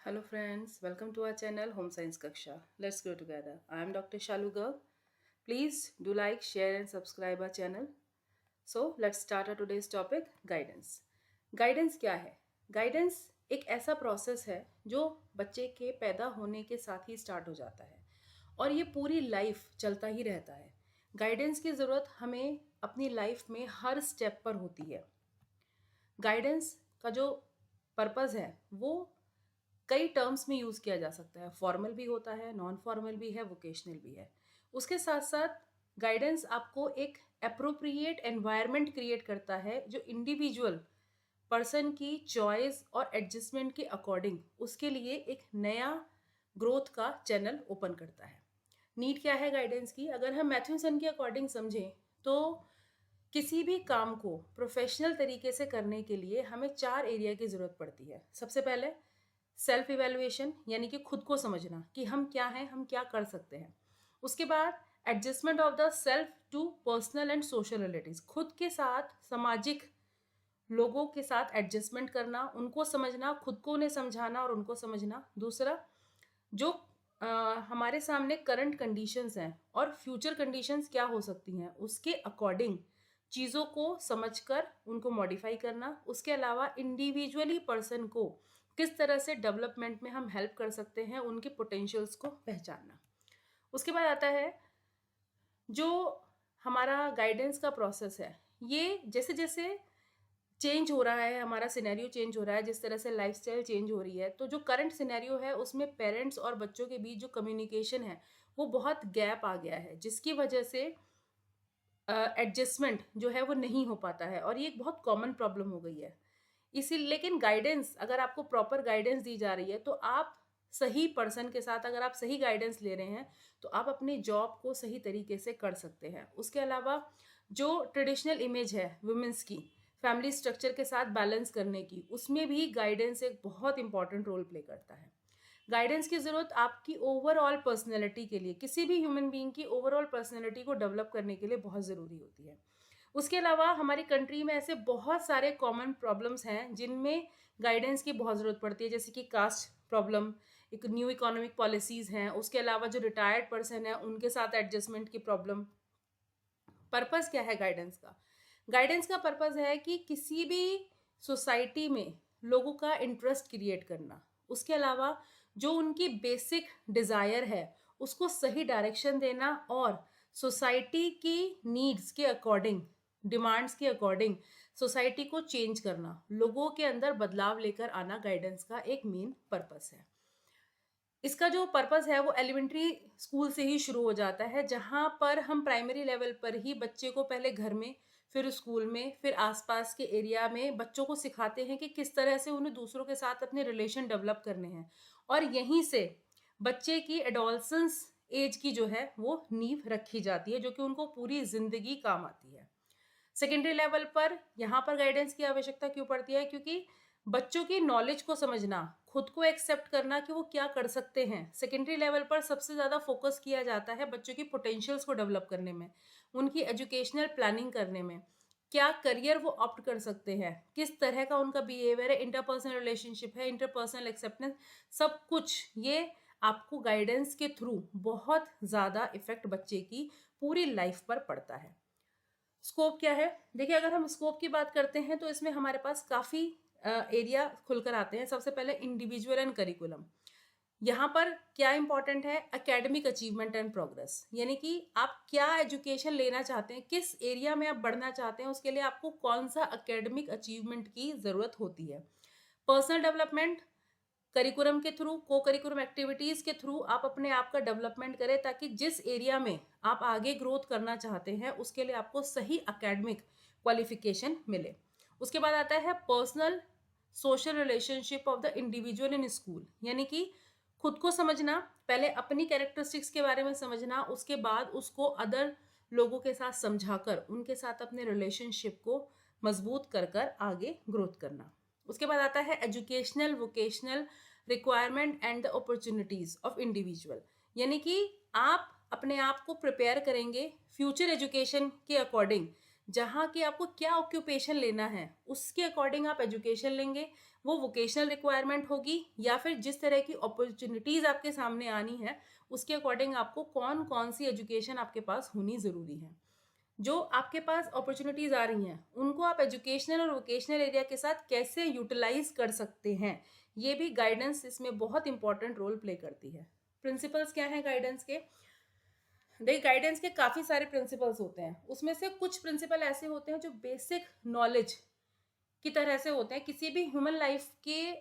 Hello friends, welcome to our channel Home Science Kaksha. Let's grow together. I am Dr. Shalu Garg. Please do like, share and subscribe our channel. So let's start our today's topic, guidance. Guidance क्या है? Guidance एक ऐसा process है जो बच्चे के पैदा होने के साथ ही स्टार्ट हो जाता है और ये पूरी लाइफ चलता ही रहता है. गाइडेंस की ज़रूरत हमें अपनी लाइफ में हर स्टेप पर होती है. गाइडेंस का जो पर्पज़ है वो कई टर्म्स में यूज़ किया जा सकता है. फॉर्मल भी होता है, नॉन फॉर्मल भी है, वोकेशनल भी है. उसके साथ साथ गाइडेंस आपको एक अप्रोप्रिएट एनवायरनमेंट क्रिएट करता है जो इंडिविजुअल पर्सन की चॉइस और एडजस्टमेंट के अकॉर्डिंग उसके लिए एक नया ग्रोथ का चैनल ओपन करता है. नीड क्या है गाइडेंस की? अगर हम मैथ्यूसन के अकॉर्डिंग समझें तो किसी भी काम को प्रोफेशनल तरीके से करने के लिए हमें 4 एरिया की ज़रूरत पड़ती है. सबसे पहले सेल्फ इवेल्युएशन यानी कि खुद को समझना कि हम क्या हैं, हम क्या कर सकते हैं. उसके बाद adjustment of the self to personal and social relatives, खुद के साथ सामाजिक लोगों के साथ एडजस्टमेंट करना, उनको समझना, खुद को उन्हें समझाना और उनको समझना. दूसरा, जो हमारे सामने करंट कंडीशंस हैं और फ्यूचर कंडीशंस क्या हो सकती हैं उसके अकॉर्डिंग चीज़ों को समझकर उनको मॉडिफाई करना. उसके अलावा इंडिविजुअली पर्सन को किस तरह से डेवलपमेंट में हम हेल्प कर सकते हैं, उनके पोटेंशियल्स को पहचानना. उसके बाद आता है जो हमारा गाइडेंस का प्रोसेस है. ये जैसे जैसे चेंज हो रहा है, हमारा सिनेरियो चेंज हो रहा है, जिस तरह से लाइफस्टाइल चेंज हो रही है, तो जो करंट सिनेरियो है उसमें पेरेंट्स और बच्चों के बीच जो कम्युनिकेशन है वो बहुत गैप आ गया है, जिसकी वजह से एडजस्टमेंट जो है वो नहीं हो पाता है और ये एक बहुत कॉमन प्रॉब्लम हो गई है. इसी लेकिन गाइडेंस, अगर आपको प्रॉपर गाइडेंस दी जा रही है तो आप सही पर्सन के साथ, अगर आप सही गाइडेंस ले रहे हैं तो आप अपनी जॉब को सही तरीके से कर सकते हैं. उसके अलावा जो ट्रेडिशनल इमेज है वुमेंस की फैमिली स्ट्रक्चर के साथ बैलेंस करने की, उसमें भी गाइडेंस एक बहुत इंपॉर्टेंट रोल प्ले करता है. गाइडेंस की ज़रूरत आपकी ओवरऑल पर्सनैलिटी के लिए, किसी भी ह्यूमन बीइंग की ओवरऑल पर्सनैलिटी को डेवलप करने के लिए बहुत ज़रूरी होती है. उसके अलावा हमारी कंट्री में ऐसे बहुत सारे कॉमन प्रॉब्लम्स हैं जिनमें गाइडेंस की बहुत ज़रूरत पड़ती है, जैसे कि कास्ट प्रॉब्लम, एक न्यू इकोनॉमिक पॉलिसीज़ हैं. उसके अलावा जो रिटायर्ड पर्सन है उनके साथ एडजस्टमेंट की प्रॉब्लम. पर्पज़ क्या है गाइडेंस का? गाइडेंस का पर्पज़ है कि किसी भी सोसाइटी में लोगों का इंटरेस्ट क्रिएट करना. उसके अलावा जो उनकी बेसिक डिज़ायर है उसको सही डायरेक्शन देना और सोसाइटी की नीड्स के अकॉर्डिंग, डिमांड्स के अकॉर्डिंग सोसाइटी को चेंज करना, लोगों के अंदर बदलाव लेकर आना गाइडेंस का एक मेन पर्पस है. इसका जो पर्पस है वो एलिमेंट्री स्कूल से ही शुरू हो जाता है, जहाँ पर हम प्राइमरी लेवल पर ही बच्चे को पहले घर में, फिर स्कूल में, फिर आसपास के एरिया में बच्चों को सिखाते हैं कि किस तरह से उन्हें दूसरों के साथ अपने रिलेशन डेवलप करने हैं. और यहीं से बच्चे की एडोलसेंस एज की जो है वो नींव रखी जाती है, जो कि उनको पूरी जिंदगी काम आती है. सेकेंडरी लेवल पर यहाँ पर गाइडेंस की आवश्यकता क्यों पड़ती है? क्योंकि बच्चों की नॉलेज को समझना, खुद को एक्सेप्ट करना कि वो क्या कर सकते हैं. सेकेंडरी लेवल पर सबसे ज़्यादा फोकस किया जाता है बच्चों की पोटेंशियल्स को डेवलप करने में, उनकी एजुकेशनल प्लानिंग करने में, क्या करियर वो ऑप्ट कर सकते हैं, किस तरह का उनका बिहेवियर है, इंटरपर्सनल रिलेशनशिप है, इंटरपर्सनल एक्सेप्टेंस, सब कुछ ये आपको गाइडेंस के थ्रू बहुत ज़्यादा इफेक्ट बच्चे की पूरी लाइफ पर पड़ता है. स्कोप क्या है? देखिए, अगर हम स्कोप की बात करते हैं तो इसमें हमारे पास काफ़ी एरिया खुलकर आते हैं. सबसे पहले इंडिविजुअल एंड करिकुलम. यहाँ पर क्या इंपॉर्टेंट है? एकेडमिक अचीवमेंट एंड प्रोग्रेस, यानी कि आप क्या एजुकेशन लेना चाहते हैं, किस एरिया में आप बढ़ना चाहते हैं, उसके लिए आपको कौन सा एकेडमिक अचीवमेंट की ज़रूरत होती है. पर्सनल डेवलपमेंट, करिकुलम के थ्रू, को करिकुलम एक्टिविटीज़ के थ्रू आप अपने आप का डेवलपमेंट करें ताकि जिस एरिया में आप आगे ग्रोथ करना चाहते हैं उसके लिए आपको सही एकेडमिक क्वालिफिकेशन मिले. उसके बाद आता है personal social relationship of the individual in school, यानी कि खुद को समझना, पहले अपनी कैरेक्टरिस्टिक्स के बारे में समझना, उसके बाद उसको अदर लोगों के साथ समझाकर उनके साथ अपने रिलेशनशिप को मजबूत कर कर आगे ग्रोथ करना. उसके बाद आता है educational vocational requirement and the opportunities of individual, यानी कि आप अपने आप को प्रिपेयर करेंगे फ्यूचर एजुकेशन के अकॉर्डिंग, जहाँ की आपको क्या ऑक्यूपेशन लेना है उसके अकॉर्डिंग आप एजुकेशन लेंगे, वो वोकेशनल रिक्वायरमेंट होगी या फिर जिस तरह की अपॉर्चुनिटीज़ आपके सामने आनी है उसके अकॉर्डिंग आपको कौन कौन सी एजुकेशन आपके पास होनी ज़रूरी है। जो आपके पास अपॉर्चुनिटीज़ आ रही हैं उनको आप एजुकेशनल और वोकेशनल एरिया के साथ कैसे यूटिलाइज कर सकते हैं, ये भी गाइडेंस इसमें बहुत इंपॉर्टेंट रोल प्ले करती है। प्रिंसिपल्स क्या हैं गाइडेंस के? देखिए गाइडेंस के काफ़ी सारे प्रिंसिपल्स होते हैं, उसमें से कुछ प्रिंसिपल ऐसे होते हैं जो बेसिक नॉलेज की तरह से होते हैं। किसी भी ह्यूमन लाइफ के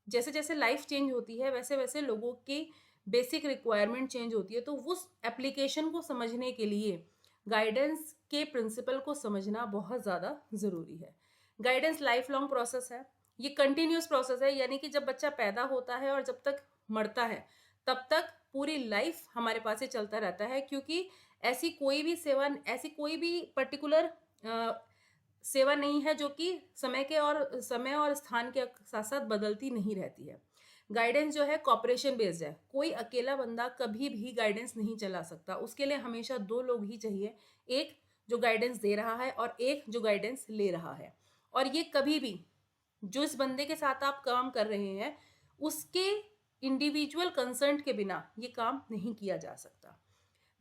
जैसे जैसे लाइफ चेंज होती है वैसे वैसे लोगों की बेसिक रिक्वायरमेंट चेंज होती है, तो उस एप्लीकेशन को समझने के लिए गाइडेंस के प्रिंसिपल को समझना बहुत ज़्यादा ज़रूरी है। गाइडेंस लाइफ लॉन्ग प्रोसेस है, ये कंटिन्यूस प्रोसेस है, यानी कि जब बच्चा पैदा होता है और जब तक मरता है तब तक पूरी लाइफ हमारे पास ही चलता रहता है, क्योंकि ऐसी कोई भी पर्टिकुलर सेवा नहीं है जो कि समय और स्थान के साथ साथ बदलती नहीं रहती है। गाइडेंस जो है कॉपरेशन बेस्ड है, कोई अकेला बंदा कभी भी गाइडेंस नहीं चला सकता, उसके लिए हमेशा दो लोग ही चाहिए, एक जो गाइडेंस दे रहा है और एक जो गाइडेंस ले रहा है। और ये कभी भी जो इस बंदे के साथ आप काम कर रहे हैं उसके इंडिविजुअल कंसर्न के बिना ये काम नहीं किया जा सकता।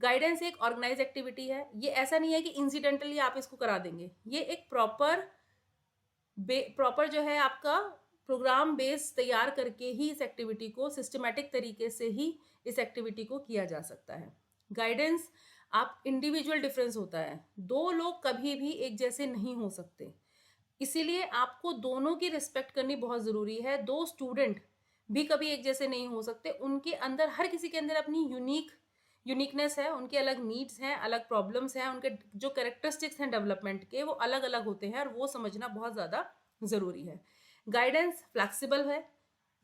गाइडेंस एक ऑर्गेनाइज एक्टिविटी है, ये ऐसा नहीं है कि इंसिडेंटली आप इसको करा देंगे, ये एक प्रॉपर जो है आपका प्रोग्राम बेस तैयार करके ही इस एक्टिविटी को सिस्टमेटिक तरीके से ही इस एक्टिविटी को किया जा सकता है। गाइडेंस आप इंडिविजुअल डिफरेंस होता है, दो लोग कभी भी एक जैसे नहीं हो सकते, इसीलिए आपको दोनों की रिस्पेक्ट करनी बहुत ज़रूरी है। दो स्टूडेंट भी कभी एक जैसे नहीं हो सकते, उनके अंदर हर किसी के अंदर अपनी यूनिकनेस है, उनके अलग नीड्स हैं, अलग प्रॉब्लम्स हैं, उनके जो कैरेक्टरिस्टिक्स हैं डेवलपमेंट के वो अलग अलग होते हैं और वो समझना बहुत ज़्यादा ज़रूरी है। गाइडेंस फ्लैक्सिबल है,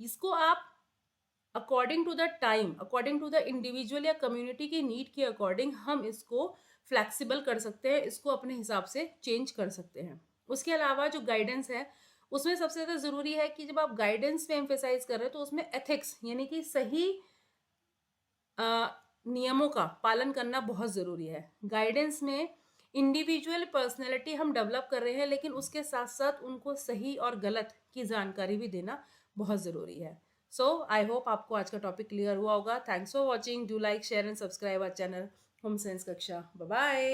इसको आप according to the time, according to the individual या कम्युनिटी की नीड के अकॉर्डिंग हम इसको फ्लैक्सिबल कर सकते हैं, इसको अपने हिसाब से चेंज कर सकते हैं। उसके अलावा जो गाइडेंस है उसमें सबसे ज़्यादा ज़रूरी है कि जब आप गाइडेंस पे एम्फेसाइज कर रहे हो तो उसमें एथिक्स यानी कि सही नियमों का पालन करना बहुत ज़रूरी है। गाइडेंस में इंडिविजुअल पर्सनैलिटी हम डेवलप कर रहे हैं, लेकिन उसके साथ साथ उनको सही और गलत की जानकारी भी देना बहुत ज़रूरी है। सो आई होप आपको आज का टॉपिक क्लियर हुआ होगा। Thanks for watching, do like share and subscribe our channel home science कक्षा। Bye bye.